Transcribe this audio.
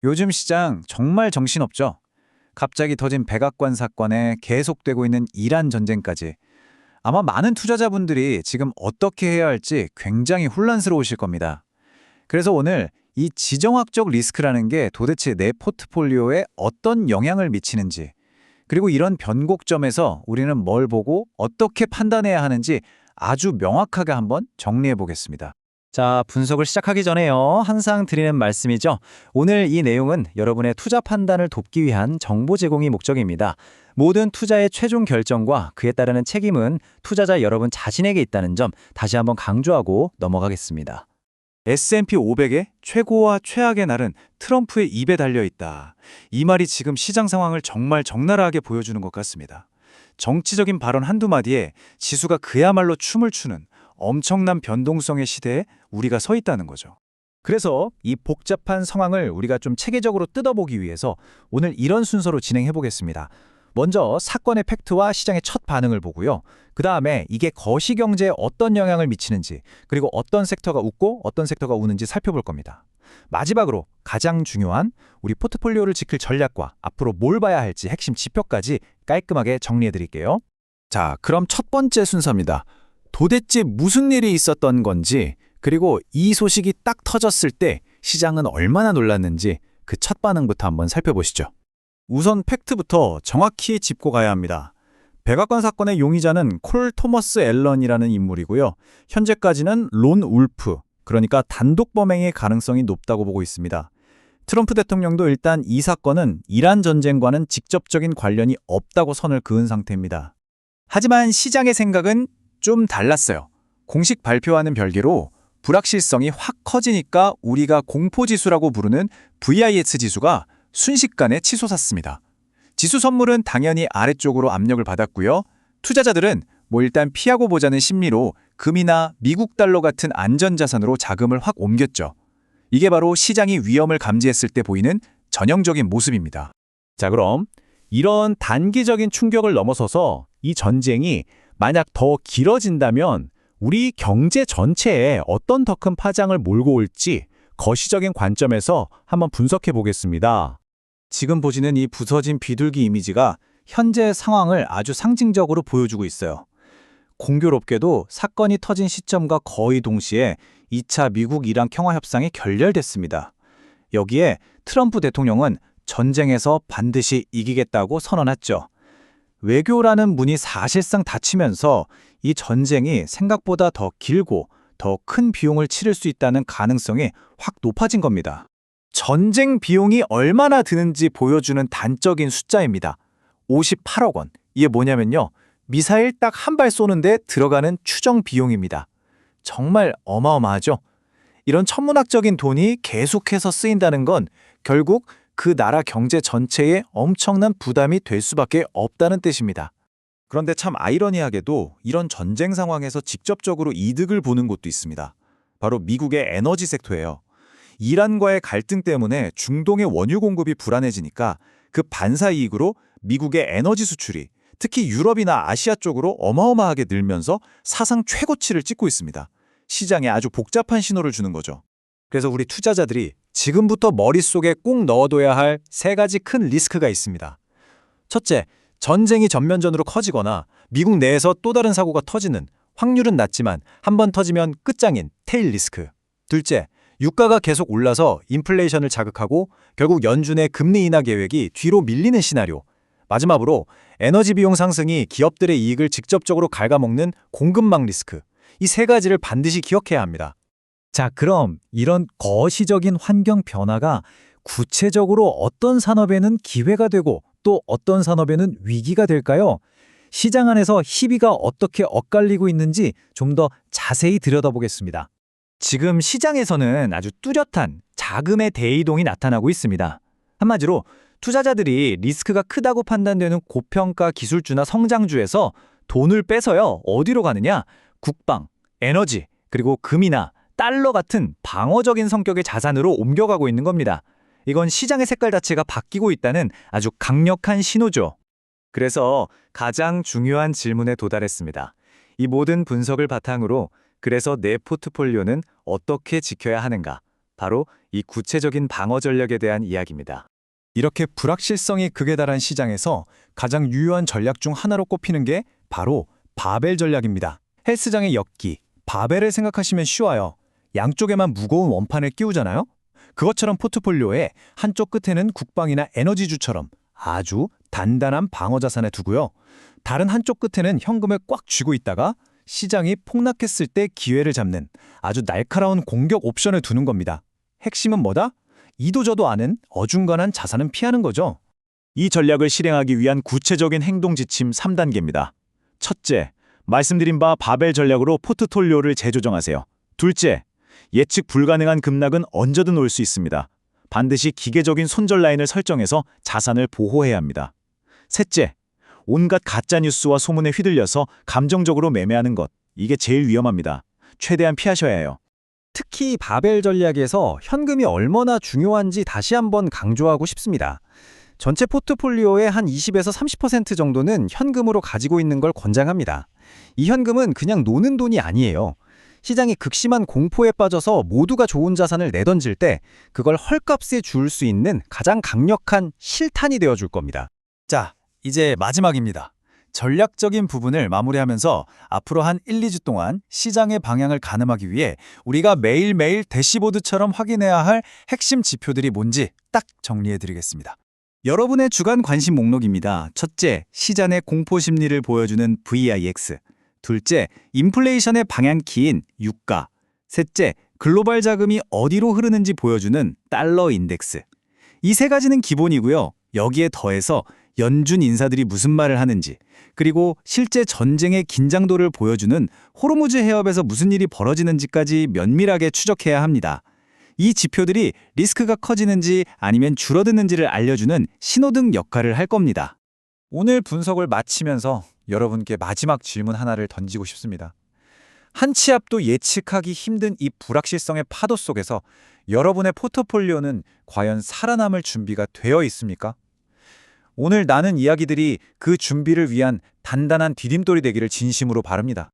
요즘 시장 정말 정신없죠? 갑자기 터진 백악관 사건에 계속되고 있는 이란 전쟁까지. 아마 많은 투자자분들이 지금 어떻게 해야 할지 굉장히 혼란스러우실 겁니다. 그래서 오늘 이 지정학적 리스크라는 게 도대체 내 포트폴리오에 어떤 영향을 미치는지, 그리고 이런 변곡점에서 우리는 뭘 보고 어떻게 판단해야 하는지 아주 명확하게 한번 정리해 보겠습니다. 자, 분석을 시작하기 전에요. 항상 드리는 말씀이죠. 오늘 이 내용은 여러분의 투자 판단을 돕기 위한 정보 제공이 목적입니다. 모든 투자의 최종 결정과 그에 따르는 책임은 투자자 여러분 자신에게 있다는 점 다시 한번 강조하고 넘어가겠습니다. S&P 500의 최고와 최악의 날은 트럼프의 입에 달려 있다. 이 말이 지금 시장 상황을 정말 적나라하게 보여주는 것 같습니다. 정치적인 발언 한두 마디에 지수가 그야말로 춤을 추는 엄청난 변동성의 시대에 우리가 서 있다는 거죠. 그래서 이 복잡한 상황을 우리가 좀 체계적으로 뜯어보기 위해서 오늘 이런 순서로 진행해 보겠습니다. 먼저 사건의 팩트와 시장의 첫 반응을 보고요. 그 다음에 이게 거시경제에 어떤 영향을 미치는지, 그리고 어떤 섹터가 웃고 어떤 섹터가 우는지 살펴볼 겁니다. 마지막으로 가장 중요한 우리 포트폴리오를 지킬 전략과 앞으로 뭘 봐야 할지 핵심 지표까지 깔끔하게 정리해 드릴게요. 자, 그럼 첫 번째 순서입니다. 도대체 무슨 일이 있었던 건지, 그리고 이 소식이 딱 터졌을 때 시장은 얼마나 놀랐는지 그 첫 반응부터 한번 살펴보시죠. 우선 팩트부터 정확히 짚고 가야 합니다. 백악관 사건의 용의자는 콜 토머스 앨런이라는 인물이고요. 현재까지는 론 울프, 그러니까 단독 범행의 가능성이 높다고 보고 있습니다. 트럼프 대통령도 일단 이 사건은 이란 전쟁과는 직접적인 관련이 없다고 선을 그은 상태입니다. 하지만 시장의 생각은 좀 달랐어요. 공식 발표와는 별개로 불확실성이 확 커지니까 우리가 공포지수라고 부르는 VIX 지수가 순식간에 치솟았습니다. 지수 선물은 당연히 아래쪽으로 압력을 받았고요. 투자자들은 일단 피하고 보자는 심리로 금이나 미국 달러 같은 안전자산으로 자금을 확 옮겼죠. 이게 바로 시장이 위험을 감지했을 때 보이는 전형적인 모습입니다. 자, 그럼 이런 단기적인 충격을 넘어서서 이 전쟁이 만약 더 길어진다면 우리 경제 전체에 어떤 더 큰 파장을 몰고 올지 거시적인 관점에서 한번 분석해 보겠습니다. 지금 보시는 이 부서진 비둘기 이미지가 현재 상황을 아주 상징적으로 보여주고 있어요. 공교롭게도 사건이 터진 시점과 거의 동시에 2차 미국-이란 평화협상이 결렬됐습니다. 여기에 트럼프 대통령은 전쟁에서 반드시 이기겠다고 선언했죠. 외교라는 문이 사실상 닫히면서 이 전쟁이 생각보다 더 길고 더 큰 비용을 치를 수 있다는 가능성이 확 높아진 겁니다. 전쟁 비용이 얼마나 드는지 보여주는 단적인 숫자입니다. 58억 원. 이게 뭐냐면요. 미사일 딱 한 발 쏘는데 들어가는 추정 비용입니다. 정말 어마어마하죠? 이런 천문학적인 돈이 계속해서 쓰인다는 건 결국 그 나라 경제 전체에 엄청난 부담이 될 수밖에 없다는 뜻입니다. 그런데 참 아이러니하게도 이런 전쟁 상황에서 직접적으로 이득을 보는 곳도 있습니다. 바로 미국의 에너지 섹터예요. 이란과의 갈등 때문에 중동의 원유 공급이 불안해지니까 그 반사 이익으로 미국의 에너지 수출이 특히 유럽이나 아시아 쪽으로 어마어마하게 늘면서 사상 최고치를 찍고 있습니다. 시장에 아주 복잡한 신호를 주는 거죠. 그래서 우리 투자자들이 지금부터 머릿속에 꼭 넣어둬야 할 세 가지 큰 리스크가 있습니다. 첫째, 전쟁이 전면전으로 커지거나 미국 내에서 또 다른 사고가 터지는 확률은 낮지만 한 번 터지면 끝장인 테일 리스크. 둘째, 유가가 계속 올라서 인플레이션을 자극하고 결국 연준의 금리 인하 계획이 뒤로 밀리는 시나리오. 마지막으로 에너지 비용 상승이 기업들의 이익을 직접적으로 갉아먹는 공급망 리스크. 이 세 가지를 반드시 기억해야 합니다. 자, 그럼 이런 거시적인 환경 변화가 구체적으로 어떤 산업에는 기회가 되고 또 어떤 산업에는 위기가 될까요? 시장 안에서 희비가 어떻게 엇갈리고 있는지 좀 더 자세히 들여다보겠습니다. 지금 시장에서는 아주 뚜렷한 자금의 대이동이 나타나고 있습니다. 한마디로 투자자들이 리스크가 크다고 판단되는 고평가 기술주나 성장주에서 돈을 빼서요. 어디로 가느냐? 국방, 에너지, 그리고 금이나 달러 같은 방어적인 성격의 자산으로 옮겨가고 있는 겁니다. 이건 시장의 색깔 자체가 바뀌고 있다는 아주 강력한 신호죠. 그래서 가장 중요한 질문에 도달했습니다. 이 모든 분석을 바탕으로 그래서 내 포트폴리오는 어떻게 지켜야 하는가? 바로 이 구체적인 방어 전략에 대한 이야기입니다. 이렇게 불확실성이 극에 달한 시장에서 가장 유효한 전략 중 하나로 꼽히는 게 바로 바벨 전략입니다. 헬스장의 역기, 바벨을 생각하시면 쉬워요. 양쪽에만 무거운 원판을 끼우잖아요? 그것처럼 포트폴리오에 한쪽 끝에는 국방이나 에너지주처럼 아주 단단한 방어 자산을 두고요. 다른 한쪽 끝에는 현금을 꽉 쥐고 있다가 시장이 폭락했을 때 기회를 잡는 아주 날카로운 공격 옵션을 두는 겁니다. 핵심은 뭐다? 이도저도 않은 어중간한 자산은 피하는 거죠. 이 전략을 실행하기 위한 구체적인 행동 지침 3단계입니다. 첫째, 말씀드린 바 바벨 전략으로 포트폴리오를 재조정하세요. 둘째, 예측 불가능한 급락은 언제든 올 수 있습니다. 반드시 기계적인 손절 라인을 설정해서 자산을 보호해야 합니다. 셋째, 온갖 가짜뉴스와 소문에 휘둘려서 감정적으로 매매하는 것, 이게 제일 위험합니다. 최대한 피하셔야 해요. 특히 바벨 전략에서 현금이 얼마나 중요한지 다시 한번 강조하고 싶습니다. 전체 포트폴리오의 한 20에서 30% 정도는 현금으로 가지고 있는 걸 권장합니다. 이 현금은 그냥 노는 돈이 아니에요. 시장이 극심한 공포에 빠져서 모두가 좋은 자산을 내던질 때 그걸 헐값에 줄 수 있는 가장 강력한 실탄이 되어줄 겁니다. 자, 이제 마지막입니다. 전략적인 부분을 마무리하면서 앞으로 한 1, 2주 동안 시장의 방향을 가늠하기 위해 우리가 매일매일 대시보드처럼 확인해야 할 핵심 지표들이 뭔지 딱 정리해드리겠습니다. 여러분의 주간 관심 목록입니다. 첫째, 시장의 공포 심리를 보여주는 VIX. 둘째, 인플레이션의 방향키인 유가. 셋째, 글로벌 자금이 어디로 흐르는지 보여주는 달러 인덱스. 이 세 가지는 기본이고요. 여기에 더해서 연준 인사들이 무슨 말을 하는지, 그리고 실제 전쟁의 긴장도를 보여주는 호르무즈 해협에서 무슨 일이 벌어지는지까지 면밀하게 추적해야 합니다. 이 지표들이 리스크가 커지는지 아니면 줄어드는지를 알려주는 신호등 역할을 할 겁니다. 오늘 분석을 마치면서 여러분께 마지막 질문 하나를 던지고 싶습니다. 한 치 앞도 예측하기 힘든 이 불확실성의 파도 속에서 여러분의 포트폴리오는 과연 살아남을 준비가 되어 있습니까? 오늘 나눈 이야기들이 그 준비를 위한 단단한 디딤돌이 되기를 진심으로 바랍니다.